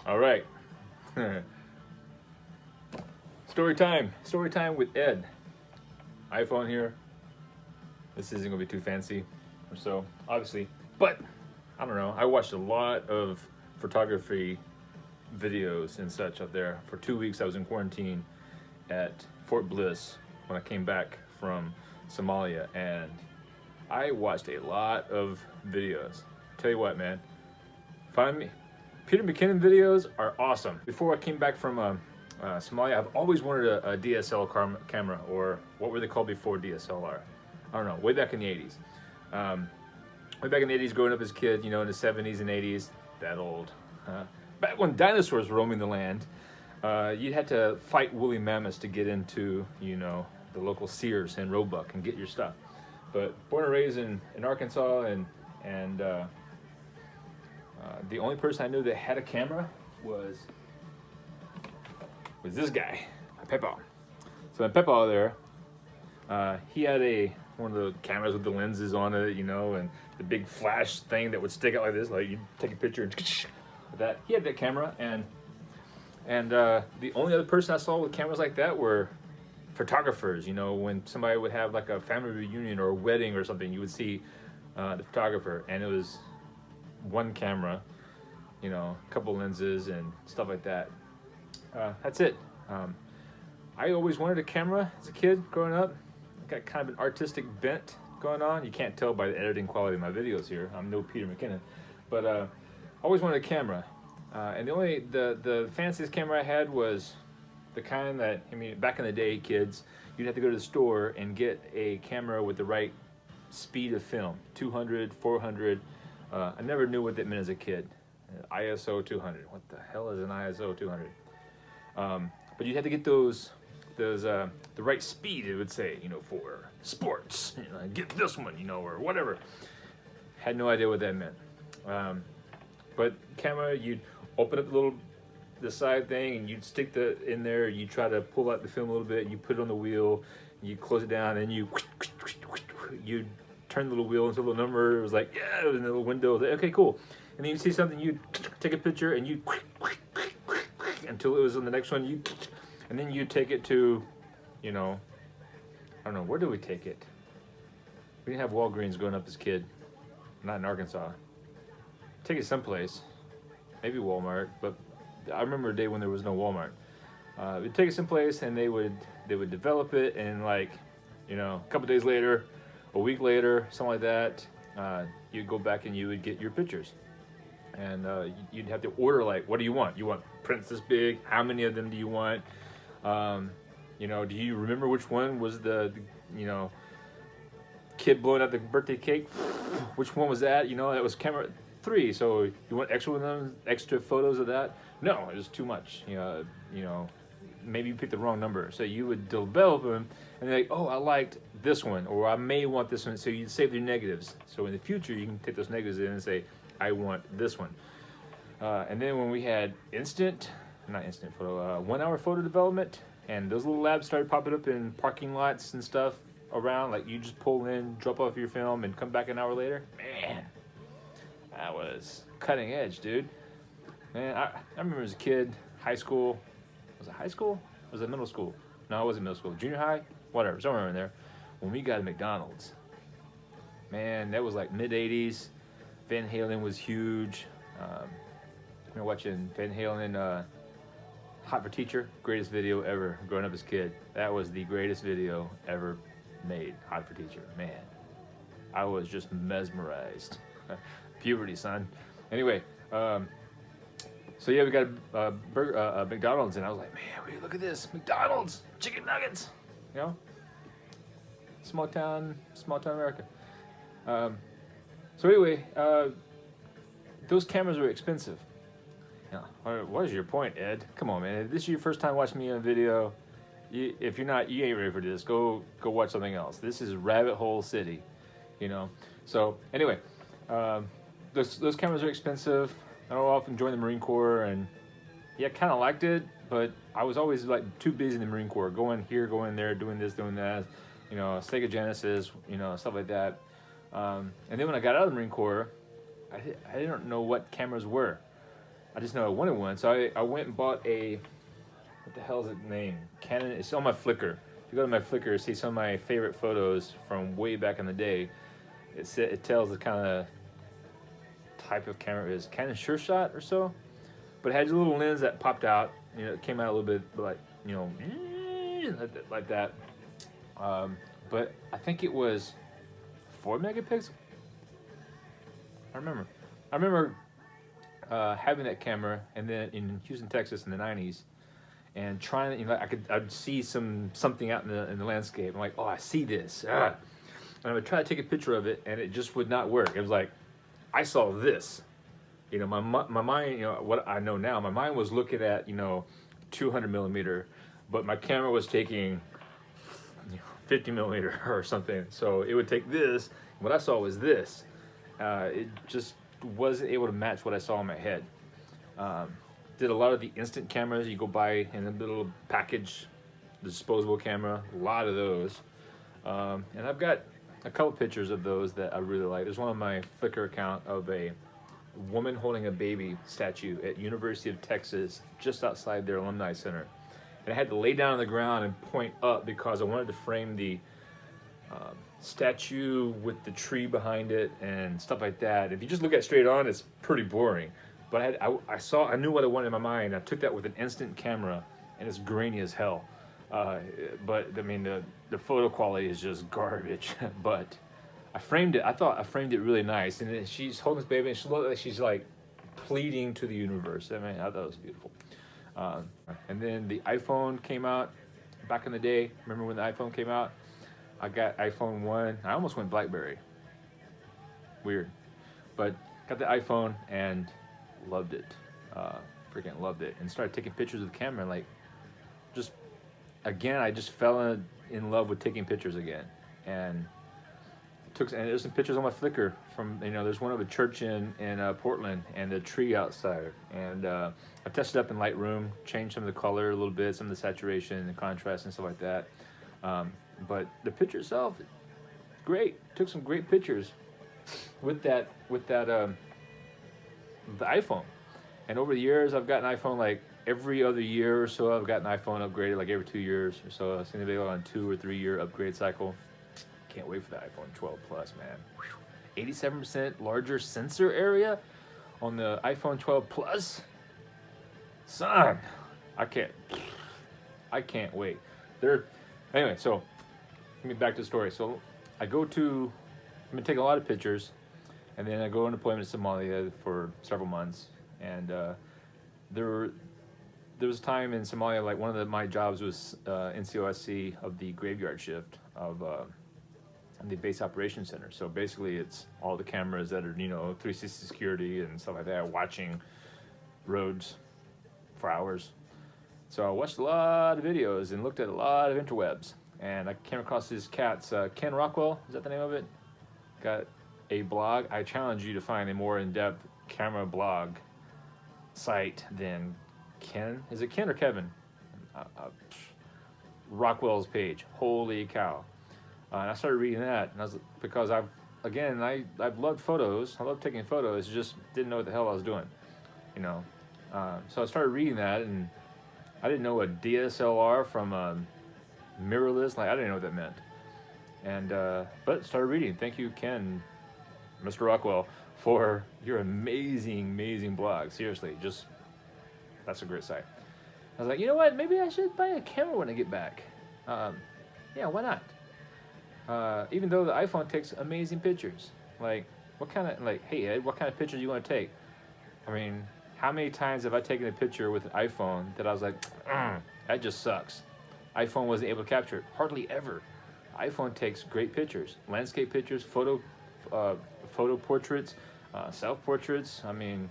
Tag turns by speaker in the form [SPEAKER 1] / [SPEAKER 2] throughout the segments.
[SPEAKER 1] All right. Story time with Ed. iPhone here. This isn't gonna be too fancy or so, obviously, but I don't know. I watched a lot of photography videos and such out there. For 2 weeks I was in quarantine at Fort Bliss when I came back from Somalia, and I watched a lot of videos. Tell you what, man, find me. Peter McKinnon videos are awesome. Before I came back from Somalia, I've always wanted a DSLR camera, or what were they called before DSLR? I don't know, way back in the 80s. Way back in the 80s, growing up as a kid, you know, in the 70s and 80s, that old. Back when dinosaurs were roaming the land, you had to fight woolly mammoths to get into, you know, the local Sears and Roebuck and get your stuff. But born and raised in Arkansas, and the only person I knew that had a camera was this guy, Pepa. So my Pepa there, he had one of the cameras with the lenses on it, you know, and the big flash thing that would stick out like this, like you take a picture and with that. He had that camera, and the only other person I saw with cameras like that were photographers. You know, when somebody would have like a family reunion or a wedding or something, you would see the photographer, and it was one camera, you know, a couple lenses and stuff like that. That's it. I always wanted a camera as a kid growing up. I got kind of an artistic bent going on. You can't tell by the editing quality of my videos here. I'm no Peter McKinnon, but I always wanted a camera. And the fanciest camera I had was the kind that, I mean, back in the day, kids, you'd have to go to the store and get a camera with the right speed of film, 200, 400. I never knew what that meant as a kid. ISO 200. What the hell is an ISO 200? But you had to get those the right speed, it would say, you know, for sports. You know, get this one, you know, or whatever. Had no idea what that meant. But camera, you'd open up the side thing, and you'd stick in there. You try to pull out the film a little bit. And you put it on the wheel. You close it down, and you turn the little wheel until the number. It was like, yeah, it was in the little window. Okay, cool. And then you see something, you take a picture, and you until it was on the next one. And then you take it to, you know, I don't know, where did we take it? We didn't have Walgreens growing up as a kid. Not in Arkansas. Take it someplace, maybe Walmart, but I remember a day when there was no Walmart. We'd take it someplace, and they would develop it, and like, you know, a couple days later, a week later, something like that, you'd go back and you would get your pictures. And you'd have to order, like, what do you want? You want prints this big? How many of them do you want? You know, do you remember which one was the you know, kid blowing out the birthday cake? Which one was that? You know, that was camera 3. So you want extra photos of that? No, it was too much. You know, maybe you picked the wrong number. So you would develop them, and they're like, oh, I liked this one, or I may want this one. So you'd save your negatives. So in the future, you can take those negatives in and say, I want this one. And then when we had not instant photo, 1 hour photo development, and those little labs started popping up in parking lots and stuff around, like you just pull in, drop off your film, and come back an hour later. Man, that was cutting edge, dude. Man, I remember as a kid, high school. Was it high school? Or was it middle school? No, it wasn't middle school. Junior high? Whatever, somewhere in there. When we got to McDonald's. Man, that was like mid-80s. Van Halen was huge. I remember watching Van Halen, Hot for Teacher. Greatest video ever growing up as a kid. That was the greatest video ever made, Hot for Teacher. Man, I was just mesmerized. Puberty, son. Anyway, so yeah, we got a McDonald's, and I was like, man, look at this, McDonald's, chicken nuggets, you know, small town America. So anyway, those cameras were expensive. Yeah. What is your point, Ed? Come on, man. If this is your first time watching me on video, if you're not, you ain't ready for this. Go watch something else. This is rabbit hole city, you know. So anyway, those cameras are expensive. I don't often join the Marine Corps, and yeah, kind of liked it, but I was always like too busy in the Marine Corps, going here, going there, doing this, doing that, you know, Sega Genesis, you know, stuff like that. And then when I got out of the Marine Corps, I didn't know what cameras were. I just know I wanted one. So I went and bought a, what the hell is its name? Canon. It's on my Flickr. If you go to my Flickr, see some of my favorite photos from way back in the day. It tells the kind of type of camera it is. Canon Sure Shot or so. But it had a little lens that popped out. You know, it came out a little bit like, you know, like that. But I think it was 4 megapixels. I remember having that camera, and then in Houston, Texas, in the '90s, and trying. You know, I'd see something out in the landscape. I'm like, oh, I see this. And I would try to take a picture of it, and it just would not work. It was like, I saw this. You know, my mind. You know what I know now. My mind was looking at 200 millimeter, but my camera was taking 50 millimeter or something. So it would take this. What I saw was this. It just wasn't able to match what I saw in my head. Did a lot of the instant cameras you go buy in a little package, disposable camera, a lot of those. And I've got a couple pictures of those that I really like. There's one on my Flickr account of a woman holding a baby statue at University of Texas, just outside their alumni center. And I had to lay down on the ground and point up because I wanted to frame the statue with the tree behind it and stuff like that. If you just look at it straight on, it's pretty boring. But I knew what I wanted in my mind. I took that with an instant camera, and it's grainy as hell. But I mean, the photo quality is just garbage. But I framed it. I thought I framed it really nice. And then she's holding this baby, and she looked like she's like pleading to the universe. I mean, I thought it was beautiful. And then the iPhone came out back in the day. Remember when the iPhone came out? I got iPhone 1. I almost went BlackBerry. Weird. But got the iPhone and loved it. Freaking loved it. And started taking pictures with the camera. Like, just, again, I just fell in love with taking pictures again. And there's some pictures on my Flickr from, there's one of a church in Portland and the tree outside. And I tested up in Lightroom, changed some of the color a little bit, some of the saturation and contrast and stuff like that. But the picture itself, great. Took some great pictures with the iPhone. And over the years, I've gotten an iPhone like every other year or so. I've gotten an iPhone upgraded like every 2 years or so. It's going to be on a 2 or 3 year upgrade cycle. Can't wait for the iPhone 12 Plus, man. 87% larger sensor area on the iPhone 12 Plus. Son, I can't wait. Anyway, so let me back to the story. So I'm been taking a lot of pictures, and then I go on deployment to Somalia for several months. And there was a time in Somalia, like one of my jobs was NCOSC of the graveyard shift of the base operations center. So basically it's all the cameras that are, 360 security and stuff like that, watching roads for hours. So I watched a lot of videos and looked at a lot of interwebs. And I came across this cat's, Ken Rockwell, is that the name of it? Got a blog. I challenge you to find a more in-depth camera blog site than Ken. Is it Ken or Kevin? Rockwell's page. Holy cow. And I started reading that, and because I've loved photos. I love taking photos, just didn't know what the hell I was doing, So I started reading that, and I didn't know a DSLR from a mirrorless. Like, I didn't know what that meant. And but started reading. Thank you, Ken, Mr. Rockwell, for your amazing blog. Seriously, that's a great site. I was like, you know what? Maybe I should buy a camera when I get back. Yeah, why not? Even though the iPhone takes amazing pictures. Like, hey Ed, what kind of picture do you want to take? I mean, how many times have I taken a picture with an iPhone that I was like, that just sucks. iPhone wasn't able to capture it. Hardly ever. iPhone takes great pictures. Landscape pictures, photo portraits, self-portraits. I mean,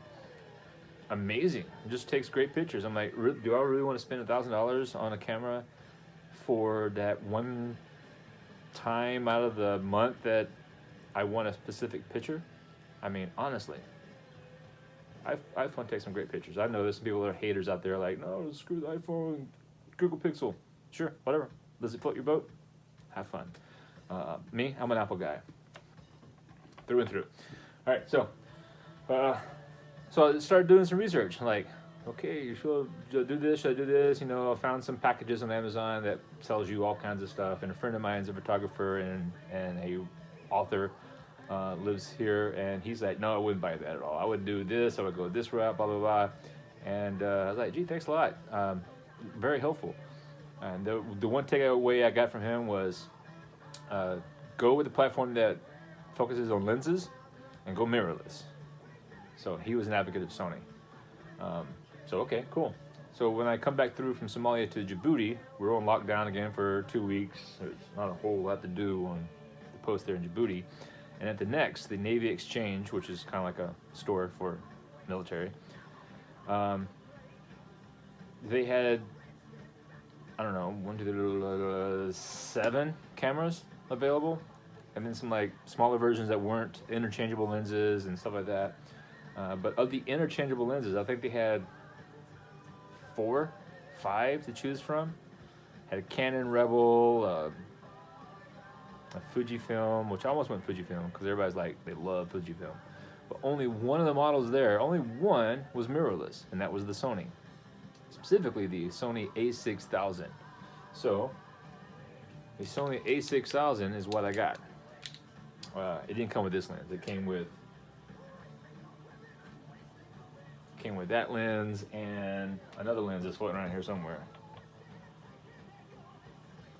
[SPEAKER 1] amazing. It just takes great pictures. I'm like, do I really want to spend $1,000 on a camera for that one time out of the month that I want a specific picture? I mean, honestly, iPhone takes some great pictures. I know there's some people that are haters out there like, no, screw the iPhone, Google Pixel. Sure, whatever. Does it float your boat? Have fun. Me, I'm an Apple guy. Through and through. All right, so So I started doing some research, like, okay, should I do this? Should I do this? You know, I found some packages on Amazon that tells you all kinds of stuff. And a friend of mine is a photographer and a author, lives here, and he's like, no, I wouldn't buy that at all. I would do this. I would go this route, blah blah blah. And I was like, gee, thanks a lot. Very helpful. And the one takeaway I got from him was, go with the platform that focuses on lenses, and go mirrorless. So he was an advocate of Sony. So okay, cool. So when I come back through from Somalia to Djibouti, we're on lockdown again for 2 weeks. There's not a whole lot to do on the post there in Djibouti. And at the next, the Navy Exchange, which is kind of like a store for military, they had, I don't know, 1, 2, 3, 7 cameras available, and then some like smaller versions that weren't interchangeable lenses and stuff like that. But of the interchangeable lenses, I think they had 4, 5 to choose from. Had a Canon Rebel, a Fujifilm, which I almost went Fujifilm because everybody's like, they love Fujifilm. But only one of the models there, only one was mirrorless, and that was the Sony. Specifically the Sony A6000. So, the Sony A6000 is what I got. It didn't come with this lens. It came with that lens and another lens that's floating around here somewhere.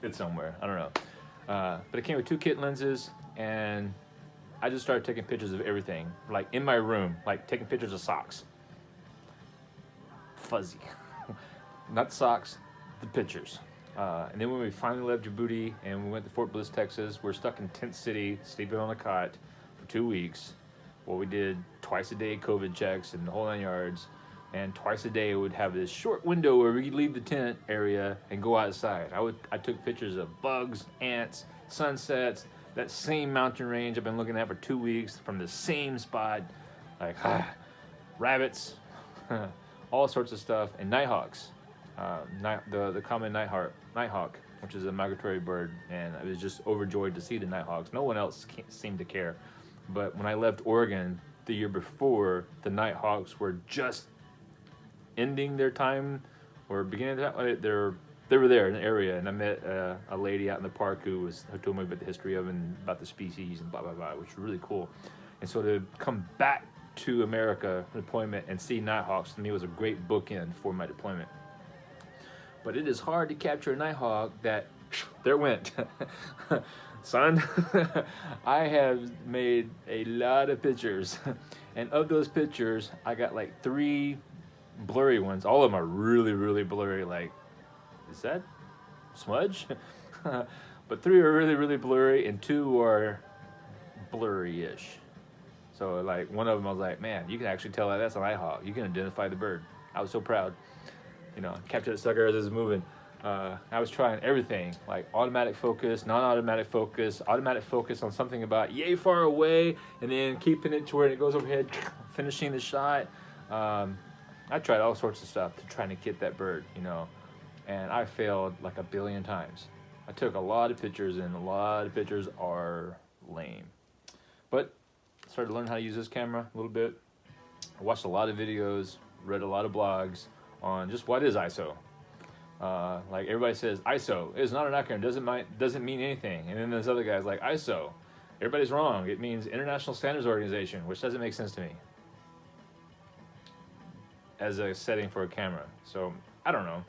[SPEAKER 1] It's somewhere, I don't know. But it came with 2 kit lenses, and I just started taking pictures of everything, like in my room, like taking pictures of socks. Fuzzy. Not socks, the pictures. And then when we finally left Djibouti and we went to Fort Bliss, Texas, we're stuck in Tent City, sleeping on a cot for 2 weeks. Well, we did twice a day COVID checks and the whole 9 yards. And twice a day we would have this short window where we'd leave the tent area and go outside. I took pictures of bugs, ants, sunsets, that same mountain range I've been looking at for 2 weeks from the same spot, like rabbits, all sorts of stuff, and nighthawks. The common nighthawk, which is a migratory bird, and I was just overjoyed to see the nighthawks. No one else seemed to care. But when I left Oregon the year before, the nighthawks were just ending their time or beginning their time. They were there in the area, and I met a lady out in the park who told me about the history of and about the species and blah blah blah, which was really cool. And so to come back to America deployment and see nighthawks to me was a great bookend for my deployment. But it is hard to capture a nighthawk that there went. Son, I have made a lot of pictures, and of those pictures I got like 3 blurry ones. All of them are really really blurry, like, is that smudge? But 3 are really really blurry and 2 are blurry-ish. So like one of them I was like, man, you can actually tell that that's a nighthawk. You can identify the bird. I was so proud. You know, capture that sucker as it's moving. I was trying everything, like automatic focus, non-automatic focus, automatic focus on something about yay far away, and then keeping it to where it goes overhead, finishing the shot. I tried all sorts of stuff to try to get that bird, you know, and I failed like 1 billion times. I took a lot of pictures, and a lot of pictures are lame. But I started to learn how to use this camera a little bit. I watched a lot of videos, read a lot of blogs on just what is ISO. Like everybody says, ISO is not an acronym, doesn't mean anything. And then there's other guys like ISO. Everybody's wrong. It means International Standards Organization, which doesn't make sense to me as a setting for a camera. So I don't know.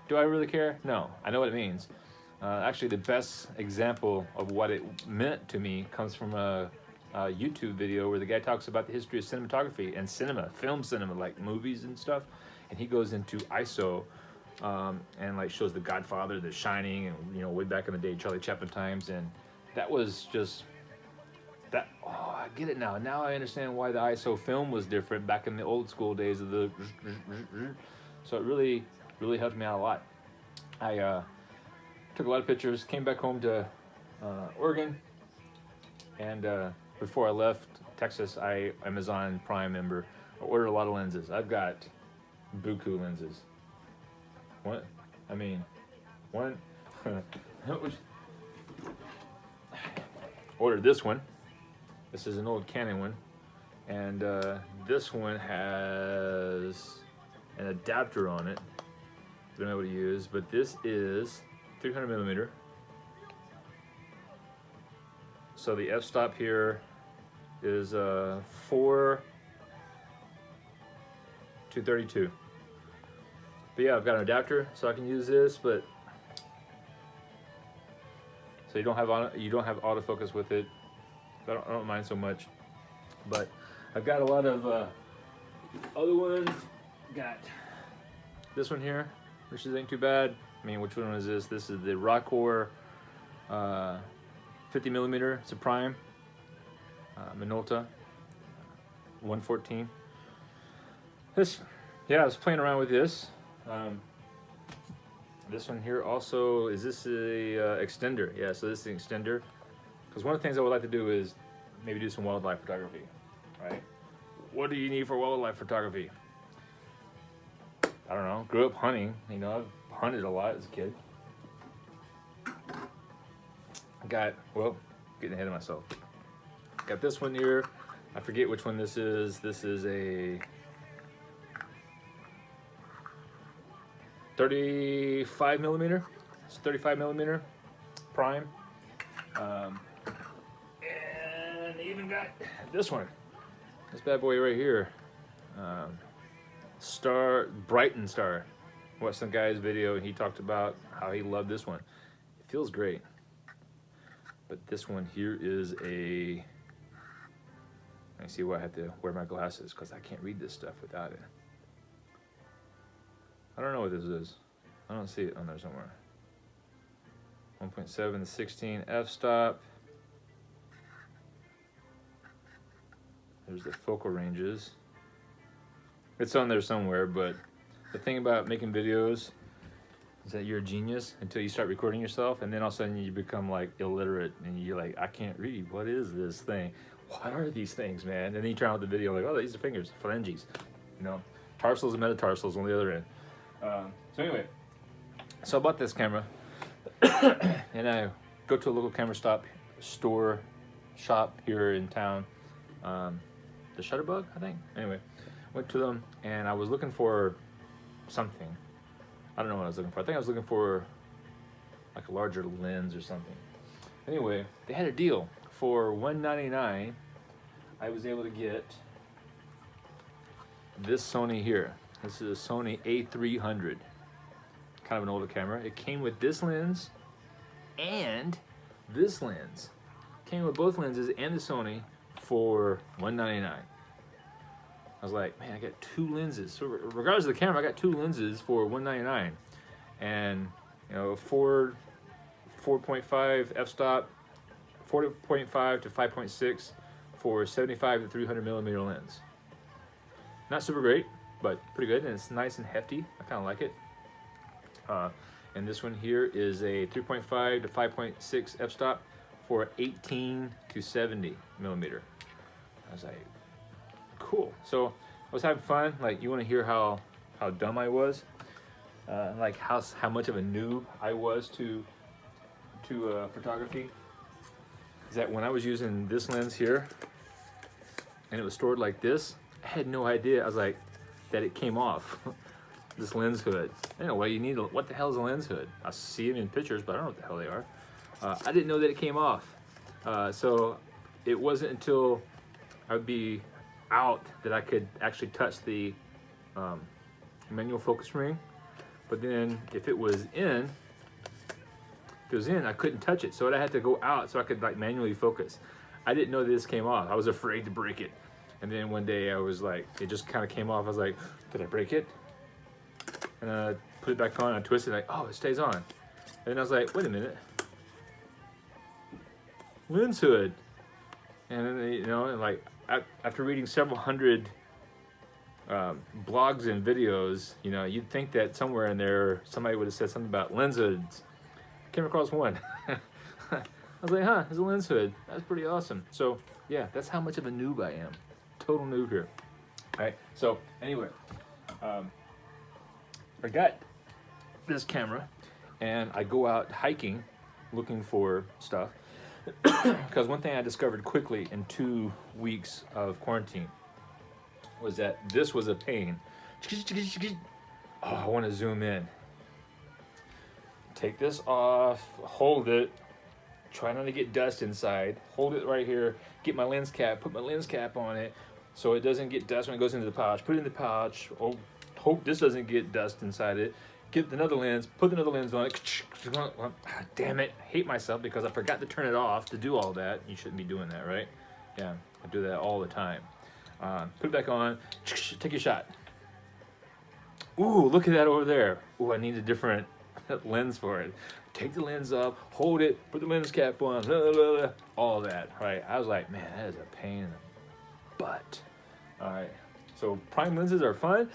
[SPEAKER 1] Do I really care? No, I know what it means. Actually, the best example of what it meant to me comes from a YouTube video where the guy talks about the history of cinematography and cinema, film cinema, like movies and stuff. And he goes into ISO and like shows The Godfather, The Shining, and you know, way back in the day, Charlie Chaplin times, and that was just that. Oh, I get it now. Now I understand why the ISO film was different back in the old school days of the. So it really, really helped me out a lot. I took a lot of pictures, came back home to Oregon, and before I left Texas, I Amazon Prime member. I ordered a lot of lenses. I've got buku lenses. What? I mean, one. Ordered this one. This is an old Canon one. And this one has an adapter on it. Don't know what to use, but this is 300 millimeter. So the f-stop here is 4-32. But yeah, I've got an adapter, so I can use this. But so you don't have autofocus with it. I don't mind so much. But I've got a lot of other ones. Got this one here, which ain't too bad. I mean, which one is this? This is the Rockcore 50 millimeter. It's a prime Minolta 114. This, yeah, I was playing around with this. This one here also, is this a extender? Yeah, so this is an extender. Because one of the things I would like to do is maybe do some wildlife photography, right? What do you need for wildlife photography? I don't know, grew up hunting, you know, I've hunted a lot as a kid. Got, well, getting ahead of myself. Got this one here, I forget which one this is. This is a 35 millimeter. It's 35 millimeter prime. And even got this one. This bad boy right here. Brighton Star. Watched some guy's video and he talked about how he loved this one. It feels great. But this one here is a, let me see why I have to wear my glasses because I can't read this stuff without it. I don't know what this is. I don't see it on there somewhere. 1.7 16 f-stop. There's the focal ranges. It's on there somewhere, but the thing about making videos is that you're a genius until you start recording yourself, and then all of a sudden you become like illiterate and you're like, I can't read. What is this thing? What are these things, man? And then you try out the video like, oh, these are fingers, phalanges. You know, tarsals and metatarsals on the other end. So anyway, so I bought this camera and I go to a local camera shop here in town. The Shutterbug, I think. Anyway, went to them and I was looking for something. I don't know what I was looking for. I think I was looking for like a larger lens or something. Anyway, they had a deal for $199. I was able to get this Sony here. This is a Sony A300, kind of an older camera. It came with this lens and this lens. Came with both lenses and the Sony for $199. I was like, man, I got two lenses. So regardless of the camera, I got two lenses for $199. And you know, 4.5 f-stop, 4.5 to 5.6 for 75 to 300 millimeter lens. Not super great, but pretty good, and it's nice and hefty. I kind of like it. And this one here is a 3.5 to 5.6 f-stop for 18 to 70 millimeter. I was like, cool. So I was having fun. Like, you want to hear how dumb I was, like how much of a noob I was to photography. Is that when I was using this lens here, and it was stored like this, I had no idea. I was like, that it came off this lens hood. Anyway, you need what the hell is a lens hood? I see them in pictures, but I don't know what the hell they are. I didn't know that it came off. So it wasn't until I would be out that I could actually touch the manual focus ring. But then if it was in, I couldn't touch it. So I had to go out so I could like manually focus. I didn't know this came off. I was afraid to break it. And then one day I was like, it just kind of came off. I was like, did I break it? And I put it back on, I twisted, like, oh, it stays on. And then I was like, wait a minute. Lens hood. And then, you know, like, after reading several hundred blogs and videos, you know, you'd think that somewhere in there, somebody would have said something about lens hoods. Came across one. I was like, huh, there's a lens hood. That's pretty awesome. So, yeah, that's how much of a noob I am. Total noob here. All right, so anyway, I got this camera and I go out hiking looking for stuff. Because one thing I discovered quickly in 2 weeks of quarantine was that this was a pain. Oh, I want to zoom in. Take this off, hold it, try not to get dust inside, hold it right here, get my lens cap, put my lens cap on it so it doesn't get dust when it goes into the pouch, put it in the pouch, oh, hope this doesn't get dust inside it, get another lens, put another lens on it, damn it, hate myself because I forgot to turn it off to do all that. You shouldn't be doing that, right? Yeah, I do that all the time. Put it back on, take a shot. Ooh, look at that over there. Ooh, I need a different lens for it. Take the lens up, hold it, put the lens cap on, blah, blah, blah, all that, right? I was like, man, that is a pain in the butt. All right, so prime lenses are fun,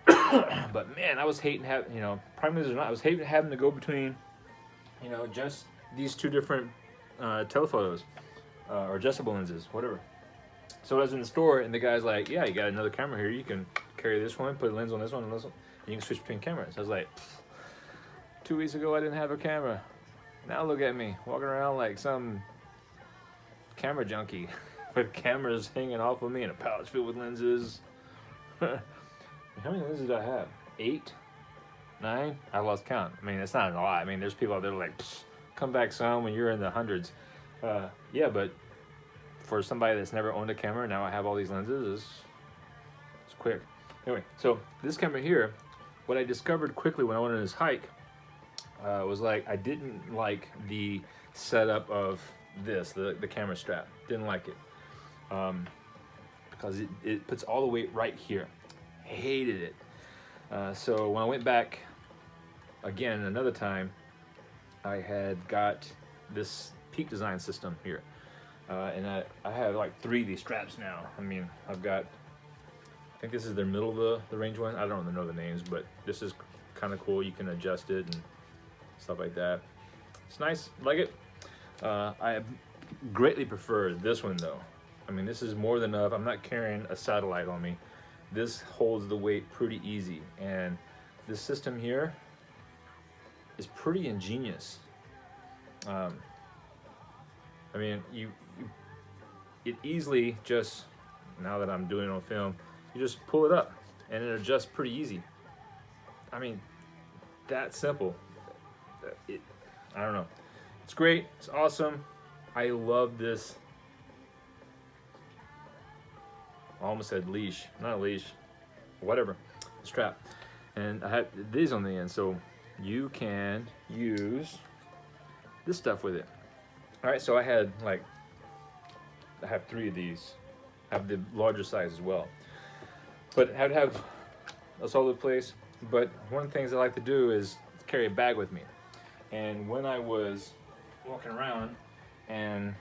[SPEAKER 1] but man, I was hating having, you know, prime lenses or not, I was hating having to go between, you know, just these two different telephotos or adjustable lenses, whatever. So I was in the store and the guy's like, yeah, you got another camera here, you can carry this one, put a lens on this one and this one, and you can switch between cameras. I was like, 2 weeks ago I didn't have a camera. Now look at me, walking around like some camera junkie with cameras hanging off of me and a pouch filled with lenses. How many lenses do I have? 8? 9? I lost count. I mean, it's not a lot. I mean, there's people out there like, come back some when you're in the hundreds. Yeah, but for somebody that's never owned a camera, now I have all these lenses, it's quick. Anyway, so this camera here, what I discovered quickly when I went on this hike was like, I didn't like the setup of this, the camera strap. Didn't like it. Because it puts all the weight right here. Hated it. So when I went back again another time, I had got this Peak Design system here. And I have like 3 of these straps now. I mean, I've got, I think this is their middle of the range one. I don't know the names, but this is kind of cool. You can adjust it and stuff like that. It's nice, like it. I greatly prefer this one though. I mean, this is more than enough. I'm not carrying a satellite on me. This holds the weight pretty easy. And this system here is pretty ingenious. I mean, it easily just, now that I'm doing it on film, you just pull it up and it adjusts pretty easy. I mean, that simple. I don't know. It's great. It's awesome. I love this. I almost said leash. Not a leash. Whatever. Strap. And I have these on the end, so you can use this stuff with it. All right, so I have 3 of these. I have the larger size as well. But I would have a solid place. But one of the things I like to do is carry a bag with me. And when I was walking around and,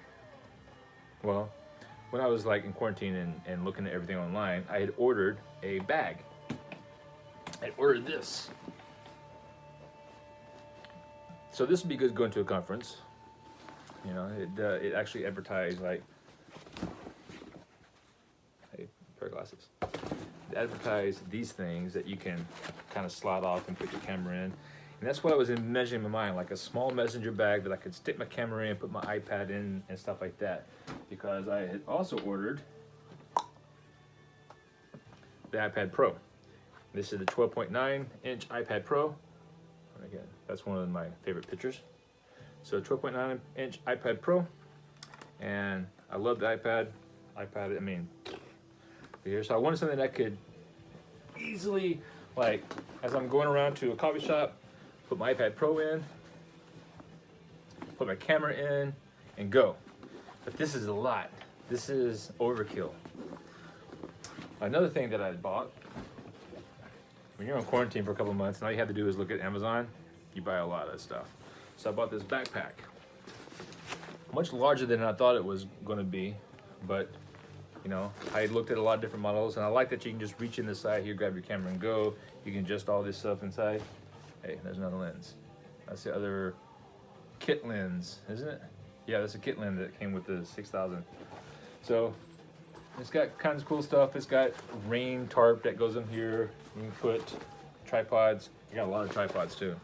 [SPEAKER 1] well, when I was like in quarantine and looking at everything online, I had ordered a bag. I ordered this. So this would be good going to a conference. You know, it actually advertised like, hey, pair of glasses. It advertised these things that you can kind of slide off and put your camera in. And that's what I was imagining in my mind, like a small messenger bag that I could stick my camera in, put my iPad in, and stuff like that. Because I had also ordered the iPad Pro. This is the 12.9-inch iPad Pro. And again, that's one of my favorite pictures. So 12.9-inch iPad Pro. And I love the iPad. I mean, here. So I wanted something that could easily, like, as I'm going around to a coffee shop, put my iPad Pro in, put my camera in, and go. But this is a lot. This is overkill. Another thing that I bought, when you're on quarantine for a couple of months, and all you have to do is look at Amazon, you buy a lot of stuff. So I bought this backpack. Much larger than I thought it was going to be, but you know, I looked at a lot of different models, and I like that you can just reach in the side here, grab your camera and go. You can adjust all this stuff inside. Hey, there's another lens. That's the other kit lens, isn't it? Yeah, that's a kit lens that came with the 6000. So it's got kinds of cool stuff. It's got rain tarp that goes in here. You can put tripods. You got a lot of tripods too.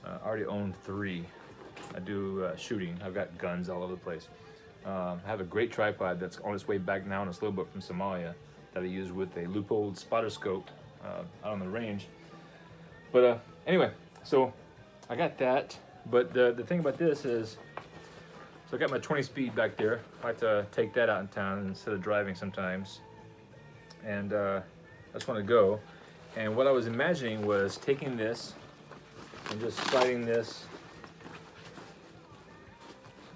[SPEAKER 1] I already own 3. I do shooting. I've got guns all over the place. I have a great tripod that's on its way back now in a slow book from Somalia that I use with a loophole spotter scope out on the range. But anyway, so I got that. But the thing about this is, so I got my 20 speed back there. I like to take that out in town instead of driving sometimes. And I just want to go. And what I was imagining was taking this and just sliding this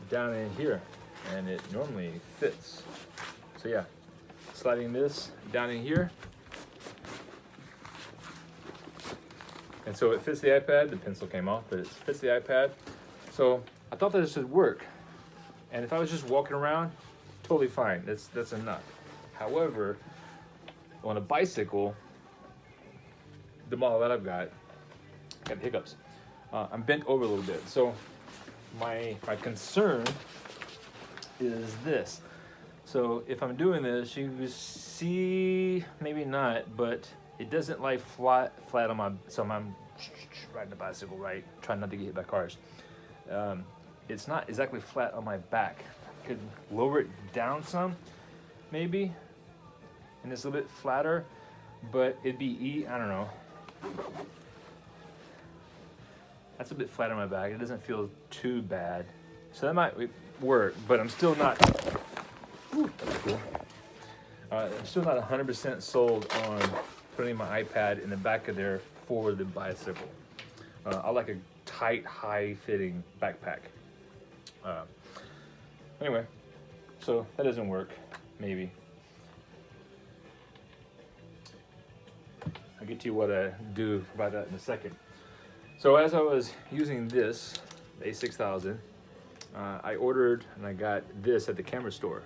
[SPEAKER 1] down in here. And it normally fits. So yeah, sliding this down in here. And so it fits the iPad. The pencil came off, but it fits the iPad. So I thought that this would work. And if I was just walking around, totally fine. That's enough. However, on a bicycle, the model that I've got hiccups. I'm bent over a little bit. So my concern is this. So if I'm doing this, you see, maybe not, but it doesn't lie flat on my, so I'm riding a bicycle, right? Trying not to get hit by cars. It's not exactly flat on my back. I could lower it down some, maybe, and it's a little bit flatter, but it'd be, I don't know. That's a bit flat on my back. It doesn't feel too bad. So that might work, but I'm still not, that's cool. I'm still not 100% sold on putting my iPad in the back of there for the bicycle. I like a tight, high-fitting backpack. Anyway, so that doesn't work, maybe. I'll get to you what I do about that in a second. So as I was using this, the A6000, I ordered and I got this at the camera store.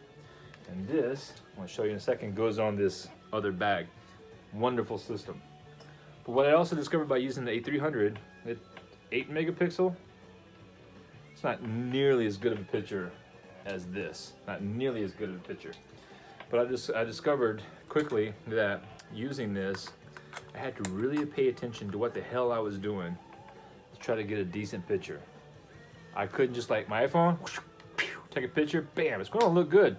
[SPEAKER 1] And this, I'm gonna show you in a second, goes on this other bag. Wonderful system. But what I also discovered by using the A300, it's 8 megapixel. It's not nearly as good of a picture as this. Not nearly as good of a picture. But I discovered quickly that using this, I had to really pay attention to what the hell I was doing to try to get a decent picture. I couldn't just like my iPhone, take a picture, bam, it's gonna look good.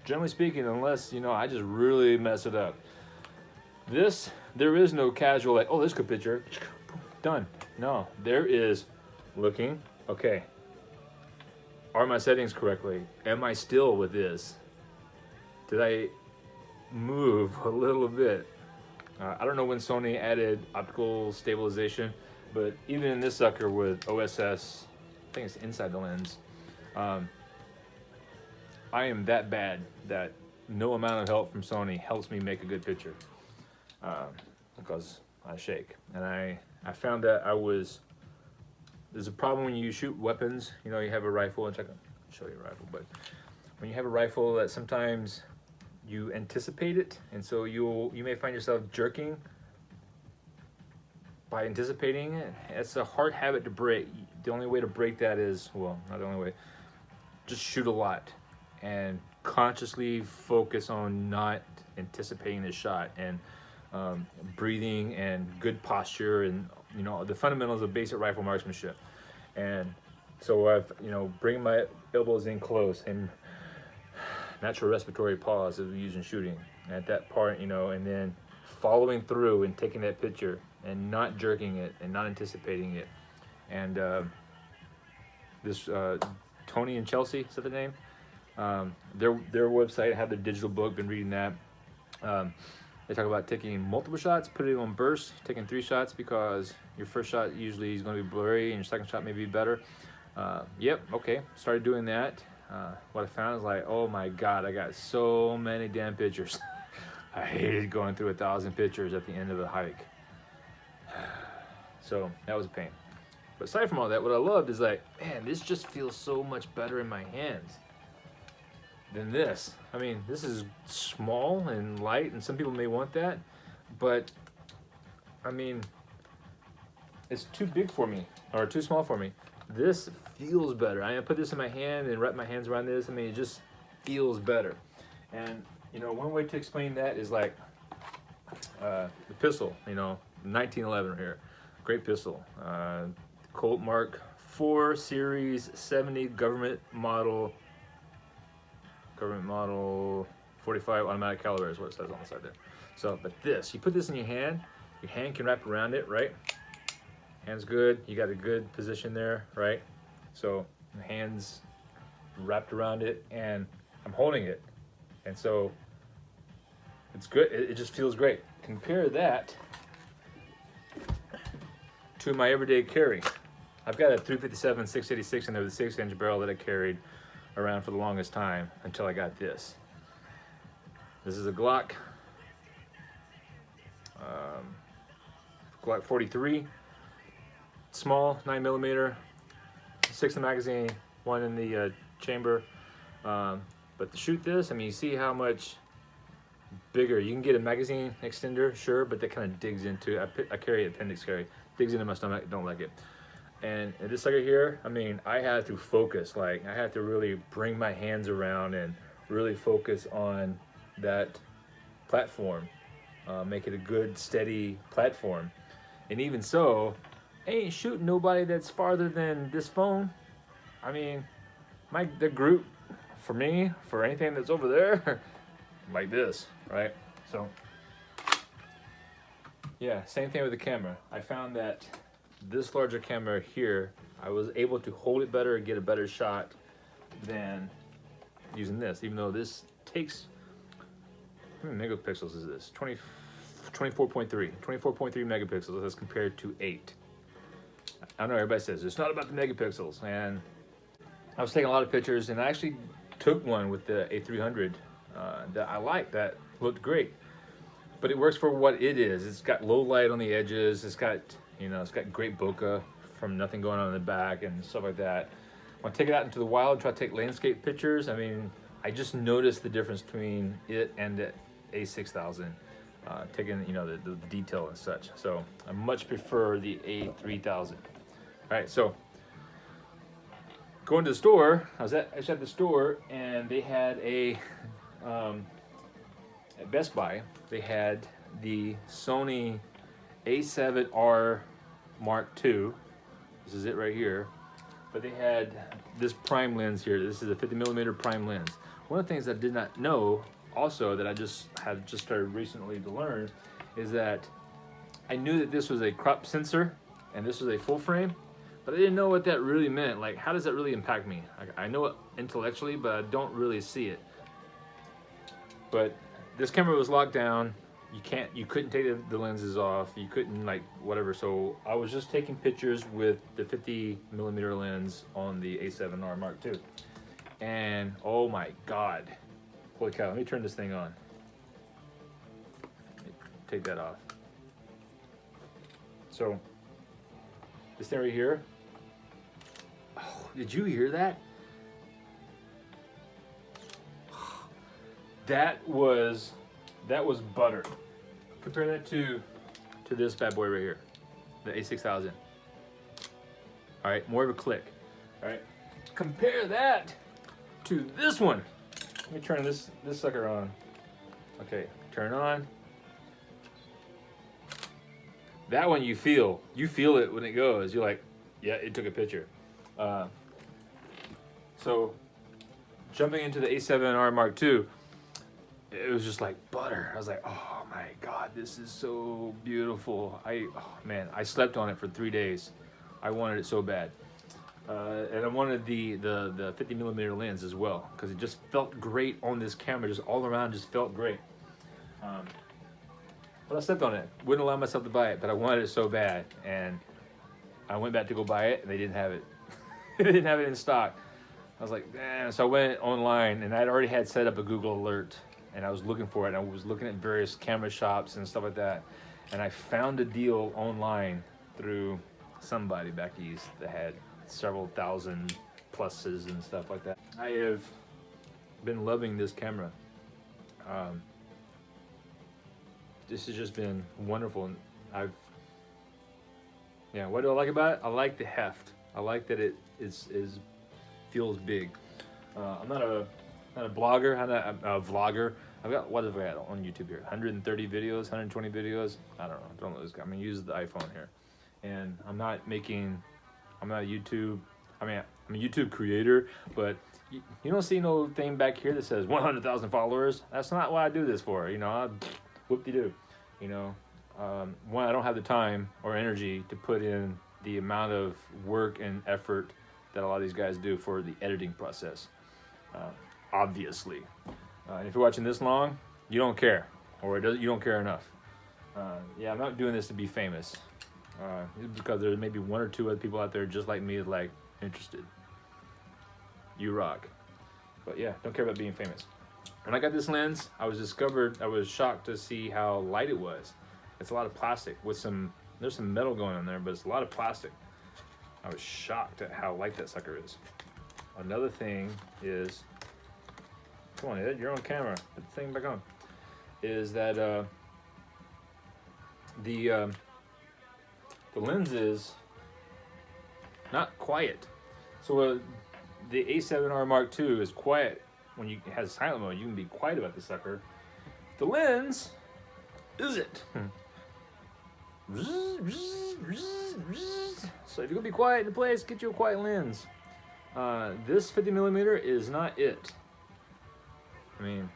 [SPEAKER 1] Generally speaking, unless, you know, I just really mess it up. This, there is no casual like, oh, this is a good picture, done. No, there is looking, okay, are my settings correctly? Am I still with this? Did I move a little bit? I don't know when Sony added optical stabilization, but even in this sucker with OSS, I think it's inside the lens, I am that bad that no amount of help from Sony helps me make a good picture, because I shake. And I found that there's a problem when you shoot weapons. You know, you have a rifle, and I'll show you a rifle, but when you have a rifle that sometimes you anticipate it, and so you may find yourself jerking by anticipating it. It's a hard habit to break. The only way to break that is, well, not the only way, just shoot a lot and consciously focus on not anticipating the shot, and breathing and good posture, and you know, the fundamentals of basic rifle marksmanship. And so I've, you know, bring my elbows in close and natural respiratory pause as we use in shooting at that part, you know, and then following through and taking that picture and not jerking it and not anticipating it. And this Tony and Chelsea, is that the name? Their website, I have their digital book, been reading that. They talk about taking multiple shots, putting it on bursts, taking 3 shots because your first shot usually is going to be blurry and your second shot may be better. Yep, okay, started doing that. What I found is like, oh my God, I got so many damn pictures. I hated going through 1,000 pictures at the end of a hike. So that was a pain. But aside from all that, what I loved is like, man, this just feels so much better in my hands than this. I mean, this is small and light, and some people may want that, but I mean, it's too big for me, or too small for me. This feels better. I put this in my hand and wrap my hands around this. I mean, it just feels better. And you know, one way to explain that is like the pistol. You know, 1911 here, great pistol. Colt Mark 4 Series 70 government model 45 automatic caliber is what it says on the side there. So, but this, you put this in your hand can wrap around it, right? Hand's good, you got a good position there, right? So, the hand's wrapped around it and I'm holding it. And so, it's good, it just feels great. Compare that to my everyday carry. I've got a 357 686 in there with a 6-inch barrel that I carried around for the longest time until I got this. This is a Glock 43, small, 9mm, 6 in the magazine, 1 in the chamber. But to shoot this, I mean, you see how much bigger. You can get a magazine extender, sure, but that kind of digs into, I carry appendix carry, digs into my stomach, don't like it. And this sucker here, I mean, I had to focus, like I had to really bring my hands around and really focus on that platform, make it a good, steady platform. And even so, I ain't shooting nobody that's farther than this phone. I mean, the group, for me, for anything that's over there, like this, right? So, yeah, same thing with the camera. I found that this larger camera here, I was able to hold it better and get a better shot than using this, even though this takes, how many megapixels is this? 24.3 megapixels as compared to 8. I know everybody says it's not about the megapixels, and I was taking a lot of pictures, and I actually took one with the A300 that I liked, that looked great. But it works for what it is. It's got low light on the edges, it's got, you know, it's got great bokeh from nothing going on in the back and stuff like that. When I take it out into the wild, try to take landscape pictures, I mean, I just noticed the difference between it and the A6000, taking, you know, the detail and such. So I much prefer the A3000. All right, so going to the store, I was at the store, and they had a, at Best Buy, they had the Sony A7rii Mark II. This is it right here. But they had this prime lens here. This is a 50mm prime lens. One of the things I did not know also, that I just started recently to learn, is that I knew that this was a crop sensor and this was a full frame, but I didn't know what that really meant. Like, how does that really impact me? I know it intellectually, but I don't really see it. But this camera was locked down. You couldn't take the lenses off. You couldn't, like, whatever. So I was just taking pictures with the 50mm lens on the A7rii Mark II. And oh my God, holy cow, let me turn this thing on. Take that off. So this thing right here, oh, did you hear that? That was butter. Compare that to this bad boy right here, the A6000. All right, more of a click. All right, compare that to this one. Let me turn this sucker on. Okay, turn on. That one you feel it when it goes. You're like, yeah, it took a picture. So jumping into the A7rii Mark II, it was just like butter. I was like, oh my God, this is so beautiful. Man, I slept on it for 3 days. I wanted it so bad. And I wanted the 50mm lens as well, because it just felt great on this camera. Just all around, just felt great. But I slept on it. Wouldn't allow myself to buy it, but I wanted it so bad. And I went back to go buy it, and they didn't have it. They didn't have it in stock. I was like, damn. So I went online, and I'd already had set up a Google alert, and I was looking for it. And I was looking at various camera shops and stuff like that. And I found a deal online through somebody back east that had several thousand pluses and stuff like that. I have been loving this camera. This has just been wonderful. And what do I like about it? I like the heft. I like that it feels big. I'm not a blogger, I'm not a vlogger. I've got, what have I got on YouTube here? 130 videos, 120 videos. I don't know. I'm gonna use the iPhone here, and I'm I'm not a YouTube, I'm a YouTube creator, but you don't see no thing back here that says 100,000 followers. That's not what I do this for, you know. Whoop-de-doo, you know. One, I don't have the time or energy to put in the amount of work and effort that a lot of these guys do for the editing process, obviously. If you're watching this long, you don't care, or you don't care enough. Yeah, I'm not doing this to be famous, because there may be one or two other people out there just like me, like interested. You rock. But yeah, don't care about being famous. When I got this lens, I was shocked to see how light it was. It's a lot of plastic with there's some metal going on there, but it's a lot of plastic. I was shocked at how light that sucker is. Another thing is, come on Ed, you're on camera, put the thing back on, is that the lens is not quiet. So the A7rii Mark II is quiet. When it has silent mode, you can be quiet about the sucker. The lens isn't. So if you're gonna be quiet in the place, get you a quiet lens. This 50mm is not it. I mean,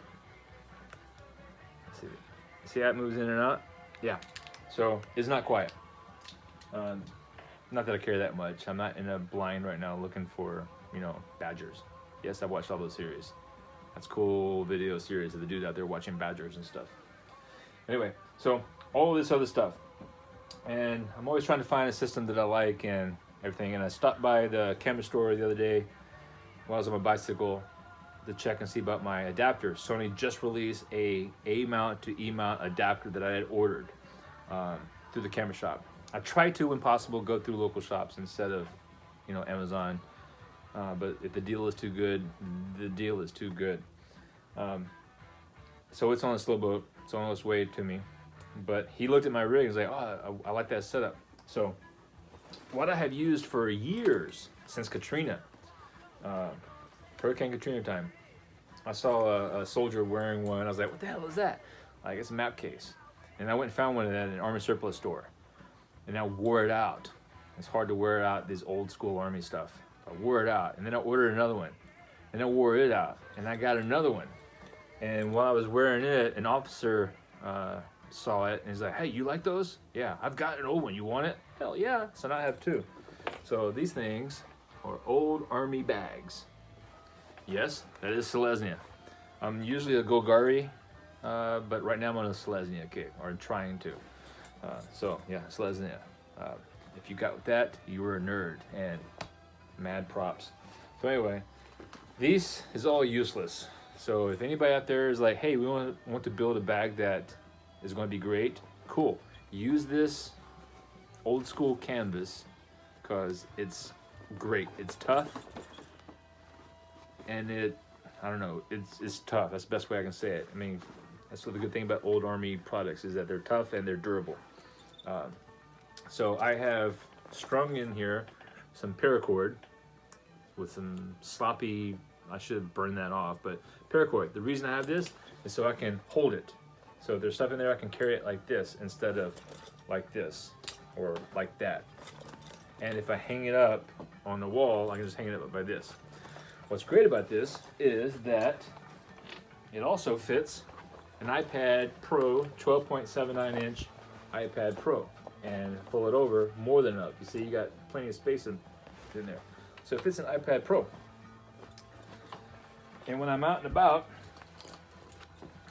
[SPEAKER 1] see how it moves in and out? Yeah. So it's not quiet. Not that I care that much. I'm not in a blind right now looking for, you know, badgers. Yes, I've watched all those series. That's cool video series of the dude out there watching badgers and stuff. Anyway, so all of this other stuff. And I'm always trying to find a system that I like and everything. And I stopped by the camera store the other day while I was on my bicycle to check and see about my adapter. Sony just released a mount to E mount adapter that I had ordered through the camera shop. I try to, when possible, go through local shops instead of, you know, Amazon. But if the deal is too good, the deal is too good. So it's on a slow boat. It's on its way to me. But he looked at my rig and was like, oh, I like that setup. So what I have used for years, since Katrina, Hurricane Katrina time, I saw a soldier wearing one. I was like, what the hell is that? Like, it's a map case. And I went and found one at an Army surplus store. And I wore it out. It's hard to wear out this old school Army stuff. I wore it out, and then I ordered another one, and I wore it out, and I got another one. And while I was wearing it, an officer saw it, and he's like, hey, you like those? Yeah, I've got an old one. You want it? Hell yeah. So now I have two. So these things are old Army bags. Yes, that is Selesnya. I'm usually a Golgari, but right now I'm on a Selesnya kick, or trying to. So yeah, Selesnya. If you got that, you were a nerd, and mad props. So anyway, this is all useless. So if anybody out there is like, hey, we want to build a bag that is going to be great, cool. Use this old school canvas because it's great. It's tough, and I don't know, it's tough. That's the best way I can say it. I mean, that's what the good thing about old Army products is that they're tough and they're durable. So I have strung in here some paracord with some sloppy, I should have burned that off, but paracord. The reason I have this is so I can hold it. So if there's stuff in there, I can carry it like this instead of like this or like that. And if I hang it up on the wall, I can just hang it up by this. What's great about this is that it also fits an iPad Pro 12.79 inch iPad Pro, and pull it over more than enough. You see, you got plenty of space in there. So it fits an iPad Pro. And when I'm out and about,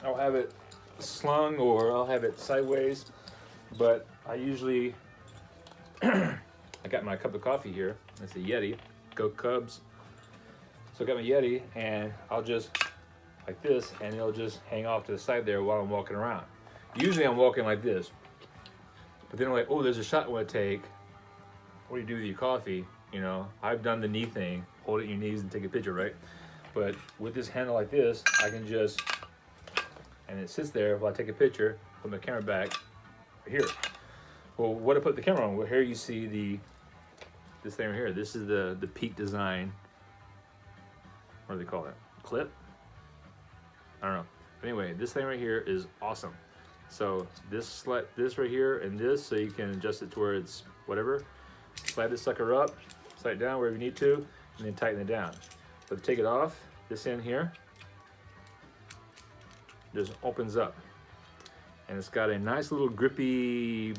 [SPEAKER 1] I'll have it slung or I'll have it sideways, but I usually, I got my cup of coffee here. It's a Yeti, go Cubs. So I got my Yeti, and I'll just, like this, and it'll just hang off to the side there while I'm walking around. Usually I'm walking like this, but then I'm like, oh, there's a shot I want to take. What do you do with your coffee? You know, I've done the knee thing, hold it in your knees and take a picture, right? But with this handle like this, I can just, and it sits there while I take a picture, put my camera back right here. Well, what I put the camera on, well, here you see this thing right here. This is the Peak Design, what do they call it? Clip? I don't know. But anyway, this thing right here is awesome. So this right here and this, so you can adjust it to where it's whatever. Slide this sucker up, slide it down wherever you need to, and then tighten it down. But to take it off, this end here just opens up. And it's got a nice little grippy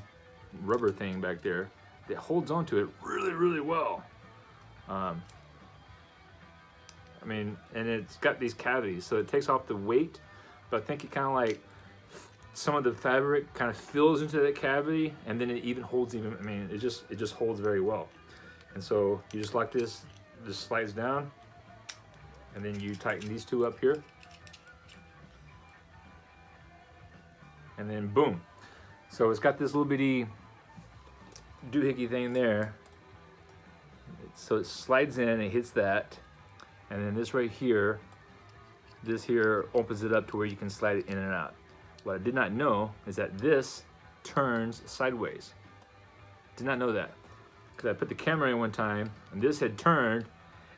[SPEAKER 1] rubber thing back there that holds onto it really, really well. I mean, and it's got these cavities, so it takes off the weight, but I think it kind of like, some of the fabric kind of fills into that cavity, and then it even holds I mean, it just holds very well. And so you just like this slides down, and then you tighten these two up here. And then boom. So it's got this little bitty doohickey thing there. So it slides in, it hits that, and then this right here, this here opens it up to where you can slide it in and out. What I did not know is that this turns sideways. Did not know that. Because I put the camera in one time, and this had turned,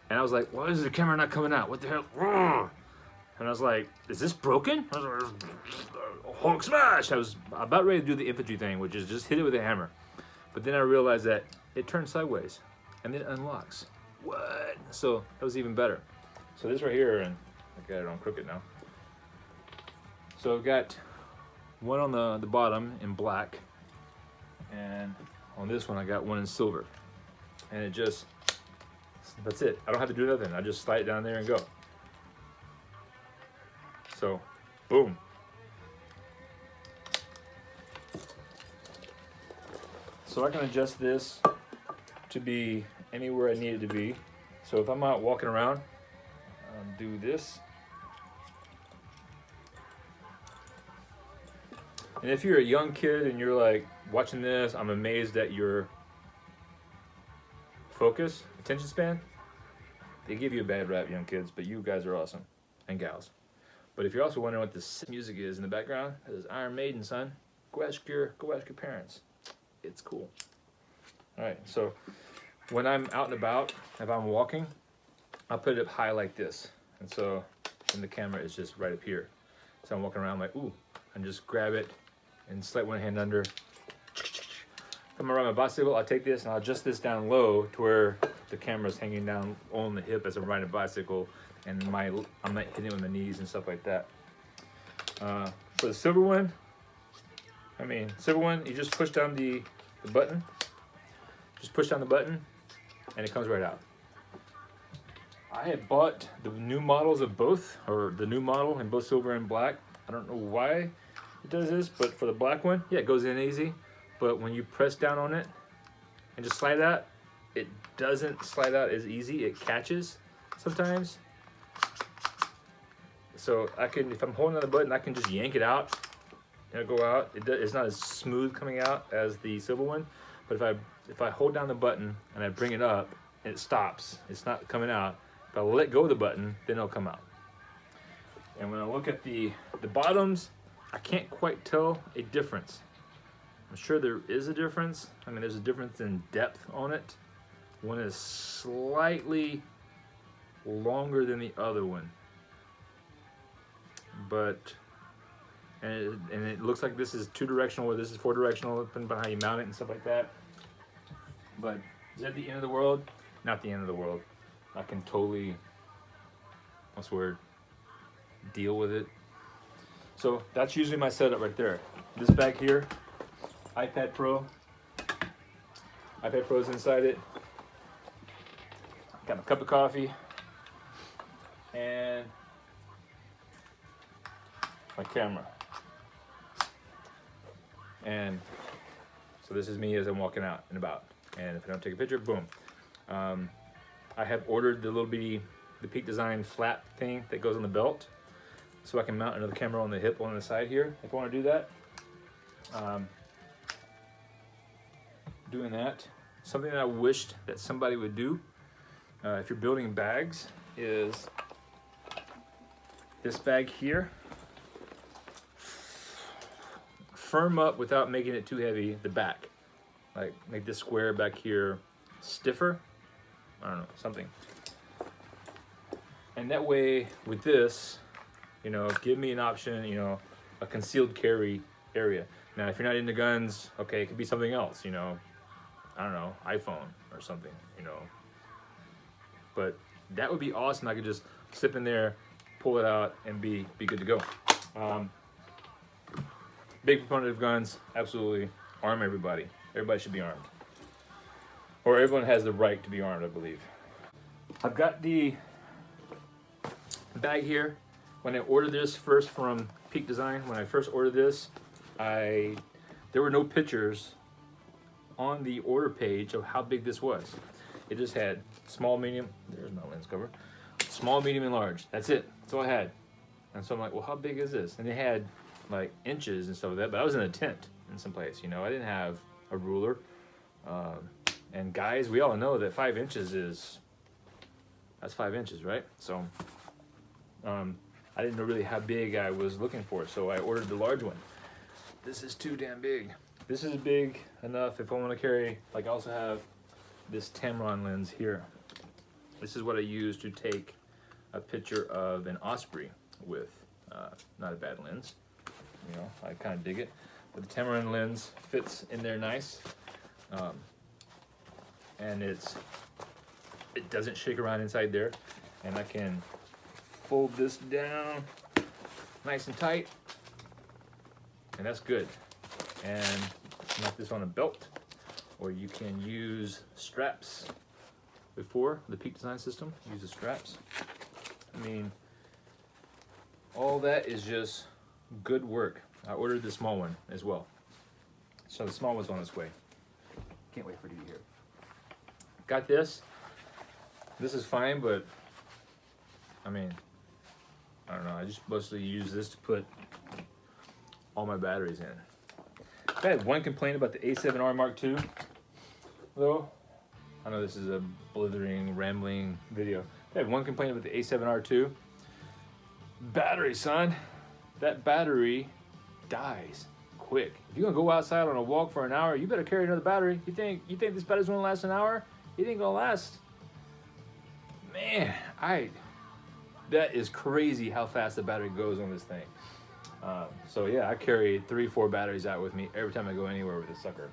[SPEAKER 1] and I was like, why is the camera not coming out? What the hell? And I was like, is this broken? I was like, Hulk smash! I was about ready to do the infantry thing, which is just hit it with a hammer. But then I realized that it turns sideways, and then it unlocks. What? So that was even better. So this right here, and I got it on crooked now. So I've got one on the bottom in black, and on this one I got one in silver. And it just, that's it. I don't have to do nothing. I just slide it down there and go. So, boom. So I can adjust this to be anywhere I need it to be. So if I'm out walking around, do this. And if you're a young kid and you're like watching this, I'm amazed at your focus, attention span. They give you a bad rap, young kids, but you guys are awesome, and gals. But if you're also wondering what this music is in the background, it is Iron Maiden, son. Go ask your parents. It's cool. All right, so when I'm out and about, if I'm walking, I'll put it up high like this. And so, and the camera is just right up here. So I'm walking around like, ooh, and just grab it and slide one hand under. If I'm around my bicycle, I'll take this and I'll adjust this down low to where the camera's hanging down on the hip as I'm riding a bicycle, and I'm not hitting it with my knees and stuff like that. For the silver one, you just push down the button. Just push down the button, and it comes right out. I had bought the new models of both, or the new model in both silver and black. I don't know why it does this, but for the black one, yeah, it goes in easy. But when you press down on it and just slide out, it doesn't slide out as easy. It catches sometimes. So I can, if I'm holding on the button, I can just yank it out and it'll go out. It's not as smooth coming out as the silver one, but if I hold down the button and I bring it up, and it stops. It's not coming out. If I let go of the button, then it'll come out. And when I look at the bottoms, I can't quite tell a difference. I'm sure there is a difference. I mean, there's a difference in depth on it. One is slightly longer than the other one. But, and it looks like this is 2-directional, or this is 4-directional, depending on how you mount it and stuff like that. But is that the end of the world? Not the end of the world. I can totally, what's the word, deal with it. So that's usually my setup right there. This bag here, iPad Pro. iPad Pro's inside it. Got my cup of coffee. And my camera. And so this is me as I'm walking out and about. And if I don't take a picture, boom. I have ordered the little bitty, the Peak Design flat thing that goes on the belt, so I can mount another camera on the hip on the side here if I want to do that. Doing that. Something that I wished that somebody would do if you're building bags is this bag here. Firm up without making it too heavy the back. Like make this square back here stiffer. I don't know, something. And that way with this, you know, give me an option, you know, a concealed carry area. Now, if you're not into guns, okay, it could be something else, you know, I don't know, iPhone or something, you know. but that would be awesome. I could just slip in there, pull it out, and be good to go. Big proponent of guns, absolutely. Arm everybody. Everybody should be armed. Or everyone has the right to be armed, I believe. I've got the bag here. When I ordered this first from Peak Design, when I first ordered this, there were no pictures on the order page of how big this was. It just had small, medium, there's my lens cover, small, medium, and large. That's it. That's all I had. And so I'm like, well, how big is this? And it had like inches and stuff like that, but I was in a tent in some place, you know. I didn't have a ruler. And guys, we all know that 5 inches that's 5 inches, right? So I didn't know really how big I was looking for, so I ordered the large one. This is too damn big. This is big enough if I want to carry, like I also have this Tamron lens here. This is what I use to take a picture of an osprey with. Not a bad lens, you know, I kind of dig it. But the Tamron lens fits in there nice. And it doesn't shake around inside there. And I can fold this down nice and tight. And that's good. And mount this on a belt, or you can use straps. Before the Peak Design system, use the straps. I mean, all that is just good work. I ordered the small one as well, so the small one's on its way. Can't wait for it to be here. Got this. This is fine, but I mean, I don't know. I just mostly use this to put all my batteries in. I had one complaint about the A7rii Mark II, though. I know this is a blithering, rambling video. I had one complaint about the A7R II. Battery, son. That battery dies quick. If you're gonna go outside on a walk for an hour, you better carry another battery. You think this battery's gonna last an hour? It ain't gonna last. Man, that is crazy how fast the battery goes on this thing. So yeah, I carry 3-4 batteries out with me every time I go anywhere with this sucker.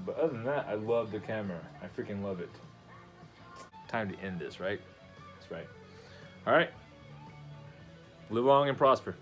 [SPEAKER 1] But other than that, I love the camera. I freaking love it. Time to end this, right? That's right. All right. Live long and prosper.